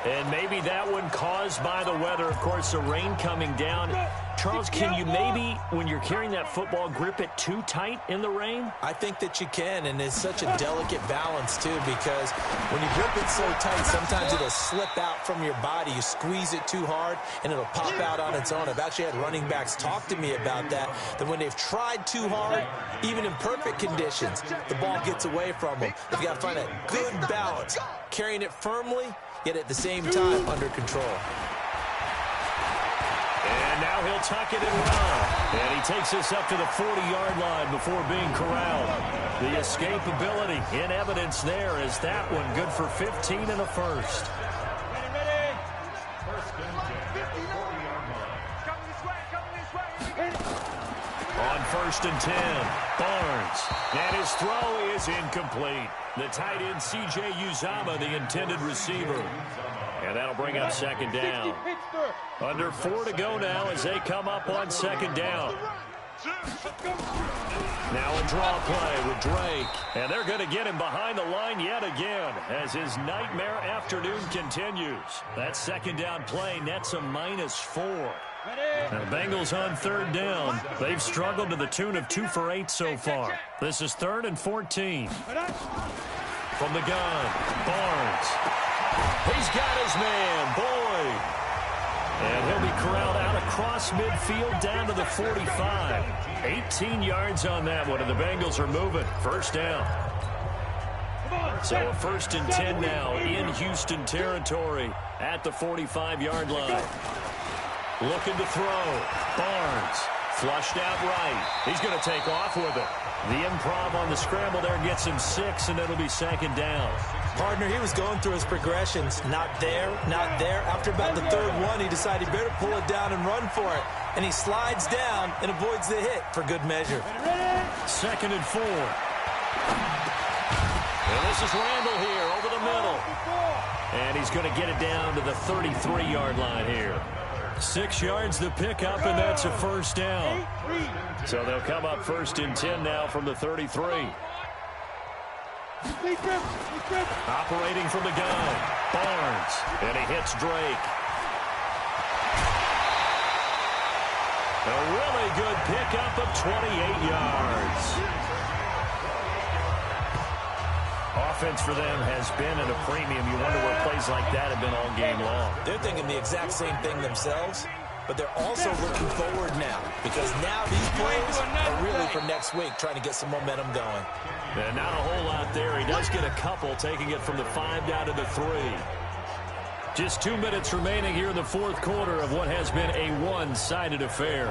And maybe that one caused by the weather. Of course, the rain coming down. Charles, can you maybe, when you're carrying that football, grip it too tight in the rain? I think that you can, and it's such a delicate balance, too, because when you grip it so tight, sometimes it'll slip out from your body. You squeeze it too hard, and it'll pop out on its own. I've actually had running backs talk to me about that when they've tried too hard, even in perfect conditions, the ball gets away from them. They've got to find that good balance, carrying it firmly, yet at the same time under control. And now he'll tuck it and run. And he takes us up to the 40-yard line before being corralled. The escapability in evidence there as that one good for 15 in the first. Ready. On 1st and 10, Barnes. And his throw is incomplete. The tight end, C.J. Uzama, the intended receiver. And that'll bring up 2nd down. Under 4 to go now as they come up on 2nd down. Now a draw play with Drake. And they're going to get him behind the line yet again as his nightmare afternoon continues. That second down play nets a -4. Now the Bengals on third down. They've struggled to the tune of 2 for 8 so far. This is 3rd and 14. From the gun, Barnes. He's got his man, Boyd. And he'll be corralled out across midfield down to the 45. 18 yards on that one, and the Bengals are moving. First down. So a 1st and 10 now in Houston territory at the 45-yard line. Looking to throw. Barnes flushed out right. He's going to take off with it. The improv on the scramble there gets him 6, and it'll be 2nd down. Partner, he was going through his progressions. Not there, not there. After about the 3rd one, he decided he better pull it down and run for it. And he slides down and avoids the hit for good measure. 2nd and 4. And this is Randall here over the middle. And he's going to get it down to the 33-yard line here. 6 yards to pick up, and that's a first down. So they'll come up 1st and 10 now from the 33. Operating from the gun, Barnes, and he hits Drake. A really good pickup of 28 yards. Offense for them has been at a premium. You wonder where plays like that have been all game long. They're thinking the exact same thing themselves, but they're also looking forward now because now these plays are really for next week, trying to get some momentum going. And not a whole lot there. He does get a couple, taking it from the 5 down to the 3. Just 2 minutes remaining here in the 4th quarter of what has been a one-sided affair.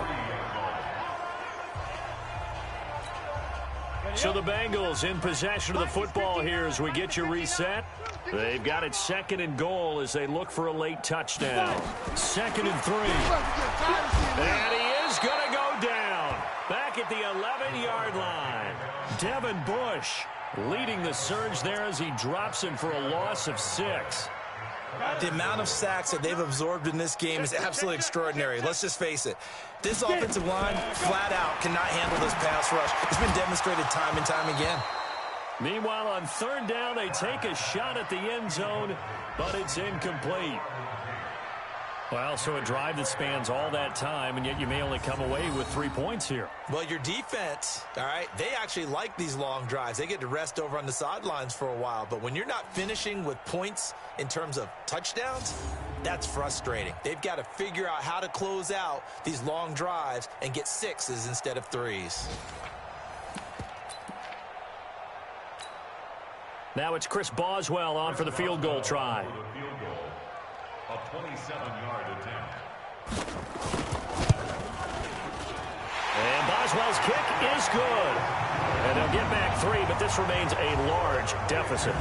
So the Bengals in possession of the football here as we get you reset. They've got it 2nd and goal as they look for a late touchdown. 2nd and 3. And he is going to go down. Back at the 11-yard line. Devin Bush leading the surge there as he drops him for a loss of 6. The amount of sacks that they've absorbed in this game is absolutely extraordinary. Let's just face it. This offensive line, flat out, cannot handle this pass rush. It's been demonstrated time and time again. Meanwhile, on 3rd down, they take a shot at the end zone, but it's incomplete. Well, so a drive that spans all that time, and yet you may only come away with 3 points here. Well, your defense, all right, they actually like these long drives. They get to rest over on the sidelines for a while. But when you're not finishing with points in terms of touchdowns, that's frustrating. They've got to figure out how to close out these long drives and get 6s instead of 3s. Now it's Chris Boswell on for the field goal try. A 27-yard attempt. And Boswell's kick is good. And they'll get back 3, but this remains a large deficit.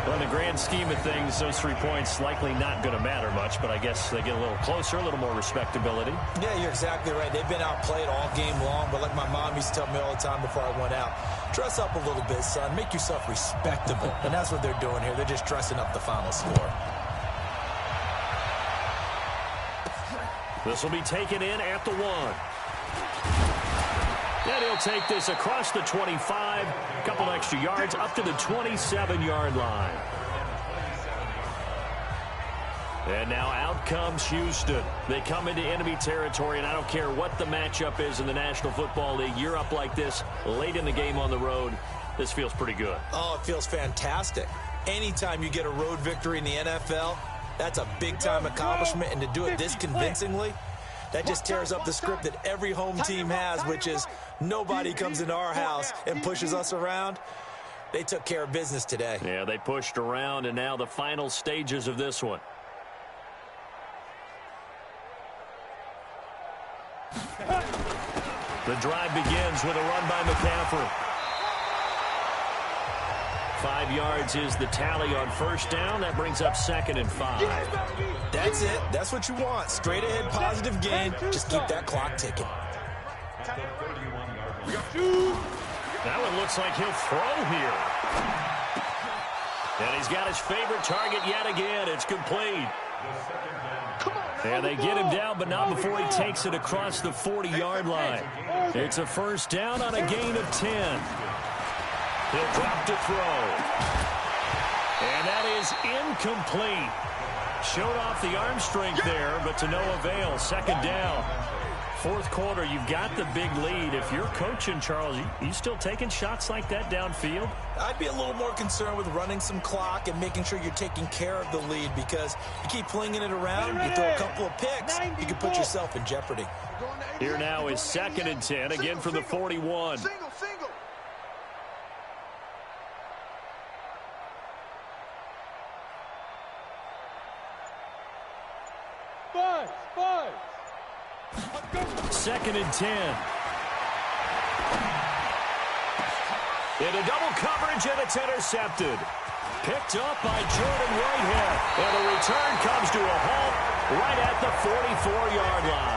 Well, in the grand scheme of things, those 3 points likely not going to matter much, but I guess they get a little closer, a little more respectability. Yeah, you're exactly right. They've been outplayed all game long, but like my mom used to tell me all the time before I went out, dress up a little bit, son. Make yourself respectable. And that's what they're doing here. They're just dressing up the final score. This will be taken in at the 1. And he'll take this across the 25, a couple extra yards, up to the 27-yard line. And now out comes Houston. They come into enemy territory, and I don't care what the matchup is in the National Football League. You're up like this late in the game on the road. This feels pretty good. Oh, it feels fantastic. Anytime you get a road victory in the NFL, that's a big-time accomplishment, and to do it this convincingly, that just tears up the script that every home team has, which is nobody comes into our house and pushes us around. They took care of business today. Yeah, they pushed around, and now the final stages of this one. The drive begins with a run by McCaffrey. 5 yards is the tally on 1st down. That brings up 2nd and 5. That's it. That's what you want. Straight ahead, positive gain. Just keep that clock ticking. That one looks like he'll throw here. And he's got his favorite target yet again. It's complete. And they get him down, but not before he takes it across the 40-yard line. It's a first down on a gain of 10. He'll drop to throw. And that is incomplete. Showed off the arm strength there, but to no avail. Second down. Fourth quarter, you've got the big lead. If you're coaching, Charles, you still taking shots like that downfield? I'd be a little more concerned with running some clock and making sure you're taking care of the lead, because you keep flinging it around, you throw a couple of picks, you can put yourself in jeopardy. Here now is 2nd and 10, again from the 41. Single. Five. 2nd and 10. Into double coverage, and it's intercepted. Picked up by Jordan Whitehead. And the return comes to a halt right at the 44-yard line.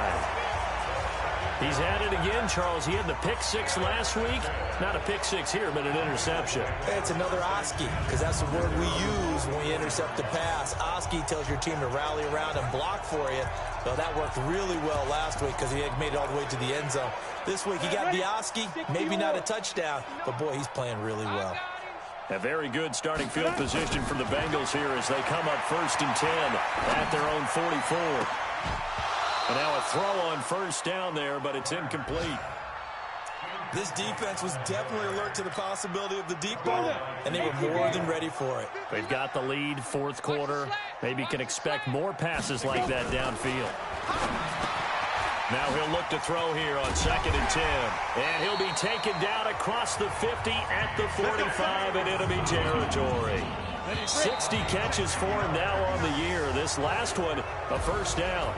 He's had it again, Charles. He had the pick six last week. Not a pick six here, but an interception. Hey, it's another Oski, because that's the word we use when we intercept the pass. Oski tells your team to rally around and block for you. So that worked really well last week because he had made it all the way to the end zone. This week he got the Oski, maybe not a touchdown, but boy, he's playing really well. A very good starting field position for the Bengals here as they come up 1st and 10 at their own 44. And now a throw on first down there, but it's incomplete. This defense was definitely alert to the possibility of the deep ball, and they were more than ready for it. They've got the lead, fourth quarter. Maybe can expect more passes like that downfield. Now he'll look to throw here on 2nd and 10. And he'll be taken down across the 50 at the 45 in enemy territory. 60 catches for him now on the year. This last one, a first down.